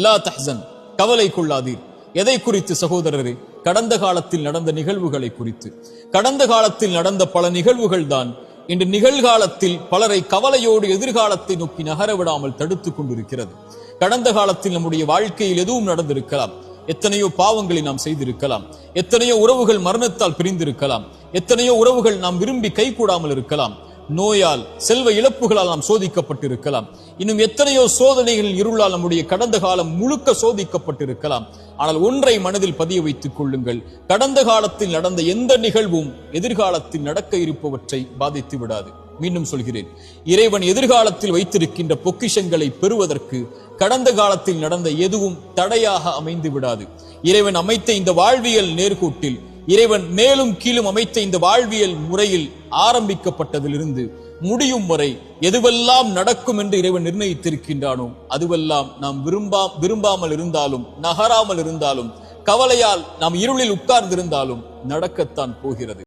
லா தஹ்சன், கவலை கொள்ளாதீர். எதை குறித்து சகோதரரே? கடந்த காலத்தில் நடந்த நிகழ்வுகளை குறித்து. கடந்த காலத்தில் நடந்த பல நிகழ்வுகள் தான் இன்று நிகழ்காலத்தில் பலரை கவலையோடு எதிர்காலத்தை நோக்கி நகர விடாமல் தடுத்துக் கொண்டிருக்கிறது. கடந்த காலத்தில் நம்முடைய வாழ்க்கையில் எதுவும் நடந்திருக்கலாம், எத்தனையோ பாவங்களை நாம் செய்திருக்கலாம், எத்தனையோ உறவுகள் மரணத்தால் பிரிந்திருக்கலாம், எத்தனையோ உறவுகள் நாம் விரும்பி கைகூடாமல் இருக்கலாம், நோயால் செல்வ இழப்புகளால் நாம் சோதிக்கப்பட்டிருக்கலாம், இன்னும் எத்தனையோ சோதனைகளில் இருளால் நம்முடைய கடந்த காலம் முழுக்க சோதிக்கப்பட்டிருக்கலாம். ஆனால் ஒன்றை மனதில் பதிய வைத்துக் கொள்ளுங்கள், கடந்த காலத்தில் நடந்த எந்த நிகழ்வும் எதிர்காலத்தில் நடக்க இருப்பவற்றை பாதித்து விடாது. மீண்டும் சொல்கிறேன், இறைவன் எதிர்காலத்தில் வைத்திருக்கின்ற பொக்கிஷங்களை பெறுவதற்கு கடந்த காலத்தில் நடந்த எதுவும் தடையாக அமைந்து விடாது. இறைவன் அமைத்த இந்த வாழ்வியல் நேர்கோட்டில், இறைவன் மேலும் கீழும் அமைத்த இந்த வாழ்வியல் முறையில் ஆரம்பிக்கப்பட்டதிலிருந்து முடியும் வரை எதுவெல்லாம் நடக்கும் என்று இறைவன் நிர்ணயித்திருக்கின்றானோ அதுவெல்லாம் நாம் விரும்பாமல் இருந்தாலும், நகராமல் இருந்தாலும், கவலையால் நாம் இருளில் உட்கார்ந்திருந்தாலும் நடக்கத்தான் போகிறது.